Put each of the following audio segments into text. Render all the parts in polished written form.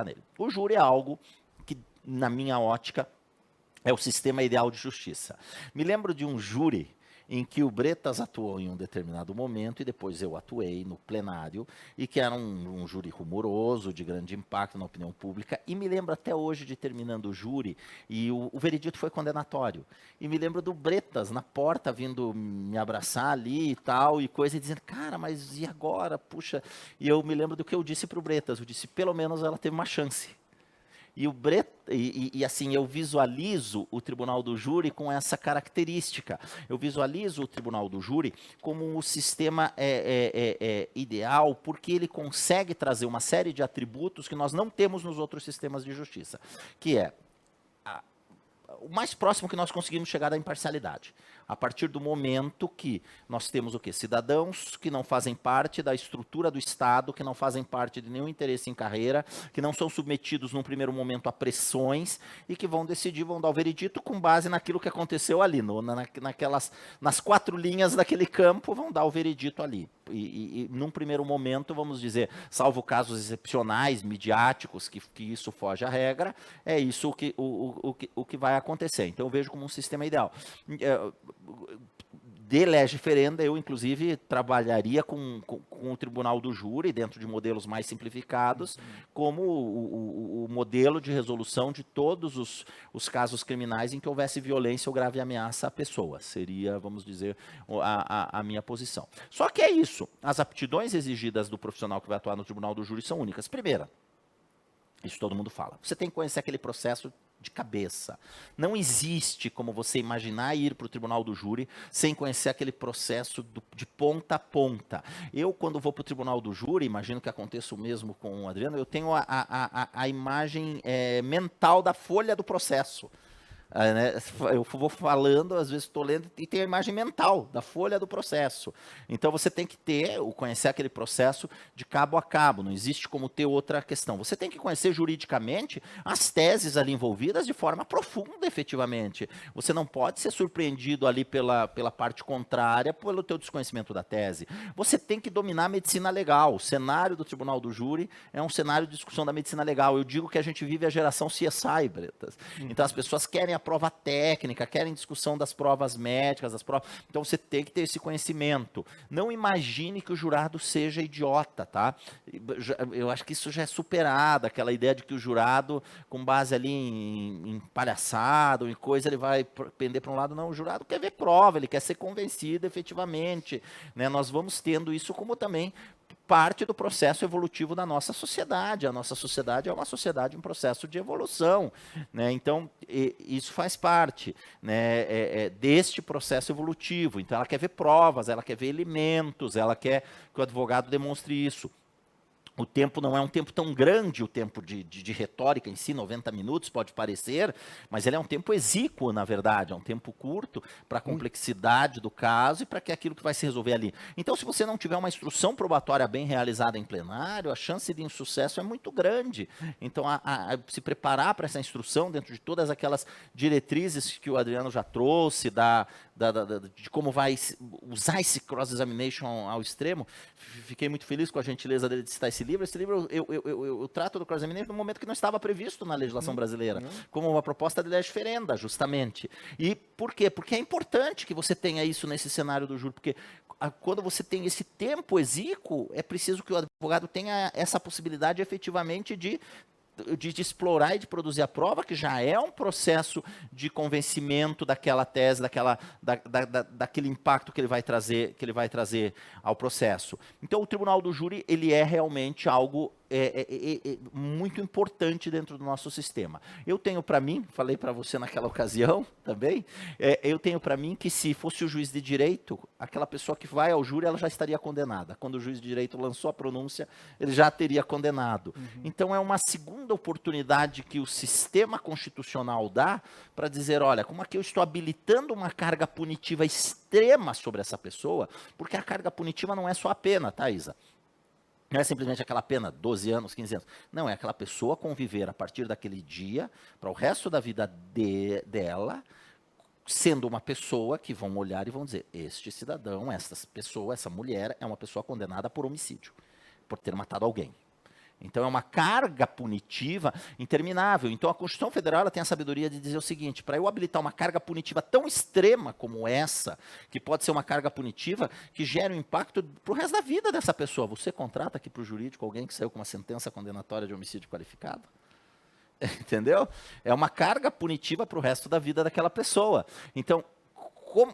nele. O júri é algo que, na minha ótica, é o sistema ideal de justiça. Me lembro de um júri em que o Bretas atuou em um determinado momento e depois eu atuei no plenário, e que era um júri rumoroso, de grande impacto na opinião pública, e me lembro até hoje de terminando o júri, e o veredito foi condenatório. E me lembro do Bretas na porta vindo me abraçar ali e tal, e coisa, e dizendo, cara, mas e agora? Puxa, e eu me lembro do que eu disse para o Bretas, eu disse, pelo menos ela teve uma chance. E assim, eu visualizo o tribunal do júri com essa característica. Eu visualizo o tribunal do júri como o sistema ideal, porque ele consegue trazer uma série de atributos que nós não temos nos outros sistemas de justiça, que é o mais próximo que nós conseguimos chegar da imparcialidade. A partir do momento que nós temos o quê? Cidadãos que não fazem parte da estrutura do Estado, que não fazem parte de nenhum interesse em carreira, que não são submetidos num primeiro momento a pressões e que vão decidir, vão dar o veredito com base naquilo que aconteceu ali, nas 4 linhas daquele campo, vão dar o veredito ali. E num primeiro momento, vamos dizer, salvo casos excepcionais, midiáticos, que isso foge à regra, é isso o que vai acontecer. Então, eu vejo como um sistema ideal. De lege ferenda, eu inclusive trabalharia com o tribunal do júri, dentro de modelos mais simplificados, como o modelo de resolução de todos os casos criminais em que houvesse violência ou grave ameaça à pessoa. Seria, vamos dizer, a minha posição. Só que é isso, as aptidões exigidas do profissional que vai atuar no tribunal do júri são únicas. Primeira, isso todo mundo fala, você tem que conhecer aquele processo de cabeça. Não existe como você imaginar ir para o tribunal do júri sem conhecer aquele processo de ponta a ponta. Eu, quando vou para o tribunal do júri, imagino que aconteça o mesmo com o Adriano, eu tenho a imagem mental da folha do processo. Né? Eu vou falando, às vezes estou lendo e tenho a imagem mental da folha do processo. Então você tem que conhecer aquele processo de cabo a cabo, não existe como ter outra questão. Você tem que conhecer juridicamente as teses ali envolvidas de forma profunda, efetivamente. Você não pode ser surpreendido ali pela parte contrária, pelo teu desconhecimento da tese. Você tem que dominar a medicina legal. O cenário do tribunal do júri é um cenário de discussão da medicina legal. Eu digo que a gente vive a geração CSI, Bretas. Então as pessoas querem a prova técnica, querem discussão das provas médicas, das provas. Então você tem que ter esse conhecimento. Não imagine que o jurado seja idiota, tá? Eu acho que isso já é superado, aquela ideia de que o jurado, com base ali em palhaçada, em coisa, ele vai pender para um lado. Não, o jurado quer ver prova, ele quer ser convencido efetivamente, né? Nós vamos tendo isso como também parte do processo evolutivo da nossa sociedade. A nossa sociedade é uma sociedade em processo de evolução, né? Então, isso faz parte, né, deste processo evolutivo. Então, ela quer ver provas, ela quer ver elementos, ela quer que o advogado demonstre isso. O tempo não é um tempo tão grande, o tempo de retórica em si, 90 minutos pode parecer, mas ele é um tempo exíguo, na verdade, é um tempo curto para a complexidade do caso e para que aquilo que vai se resolver ali. Então, se você não tiver uma instrução probatória bem realizada em plenário, a chance de insucesso é muito grande. Então, se preparar para essa instrução dentro de todas aquelas diretrizes que o Adriano já trouxe, de como vai usar esse cross-examination ao extremo. Fiquei muito feliz com a gentileza dele de citar esse livro. Esse livro eu trato do cross-examination no momento que não estava previsto na legislação brasileira, como uma proposta de lege ferenda, justamente. E por quê? Porque é importante que você tenha isso nesse cenário do júri, porque quando você tem esse tempo exíguo, é preciso que o advogado tenha essa possibilidade efetivamente de explorar e de produzir a prova, que já é um processo de convencimento daquela tese, daquele impacto que ele vai trazer ao processo. Então, o tribunal do júri, ele é realmente algo muito importante dentro do nosso sistema. Eu tenho para mim, falei para você naquela ocasião também, eu tenho para mim que se fosse o juiz de direito, aquela pessoa que vai ao júri, ela já estaria condenada. Quando o juiz de direito lançou a pronúncia, ele já teria condenado. Então, é uma segunda oportunidade que o sistema constitucional dá para dizer, olha, como aqui eu estou habilitando uma carga punitiva extrema sobre essa pessoa, porque a carga punitiva não é só a pena, tá, Isa? Não é simplesmente aquela pena, 12 anos, 15 anos. Não, é aquela pessoa conviver a partir daquele dia, para o resto da vida dela, sendo uma pessoa que vão olhar e vão dizer, este cidadão, essa pessoa, essa mulher, é uma pessoa condenada por homicídio, por ter matado alguém. Então é uma carga punitiva interminável. Então a Constituição Federal ela tem a sabedoria de dizer o seguinte: para eu habilitar uma carga punitiva tão extrema como essa, que pode ser uma carga punitiva que gera um impacto para o resto da vida dessa pessoa. Você contrata aqui para o jurídico alguém que saiu com uma sentença condenatória de homicídio qualificado? Entendeu? É uma carga punitiva para o resto da vida daquela pessoa. Então,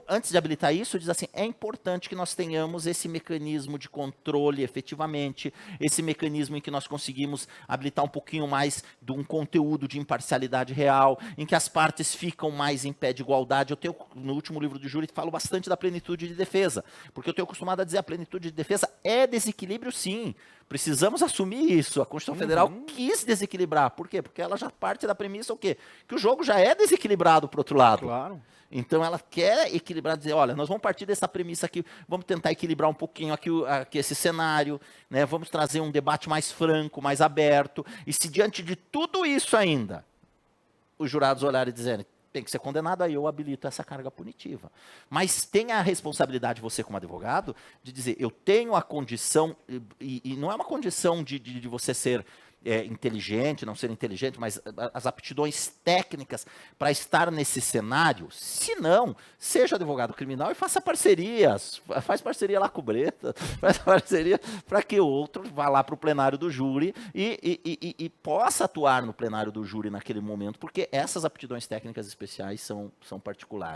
antes de habilitar isso, diz assim, é importante que nós tenhamos esse mecanismo de controle efetivamente, esse mecanismo em que nós conseguimos habilitar um pouquinho mais de um conteúdo de imparcialidade real, em que as partes ficam mais em pé de igualdade. Eu tenho, no último livro do júri, falo bastante da plenitude de defesa, porque eu tenho acostumado a dizer a plenitude de defesa é desequilíbrio sim. Precisamos assumir isso. A Constituição Federal quis desequilibrar. Por quê? Porque ela já parte da premissa o quê? Que o jogo já é desequilibrado para o outro lado. Claro. Então ela quer equilibrar, dizer, olha, nós vamos partir dessa premissa aqui, vamos tentar equilibrar um pouquinho aqui esse cenário, né? Vamos trazer um debate mais franco, mais aberto, e se diante de tudo isso ainda, os jurados olharem e dizerem, tem que ser condenado, aí eu habilito essa carga punitiva. Mas tenha a responsabilidade, você como advogado, de dizer, eu tenho a condição, e não é uma condição de você ser inteligente, não ser inteligente, mas as aptidões técnicas para estar nesse cenário. Se não, seja advogado criminal e faça parcerias, faz parceria lá com o Breta, faz parceria para que o outro vá lá para o plenário do júri e possa atuar no plenário do júri naquele momento, porque essas aptidões técnicas especiais são particulares.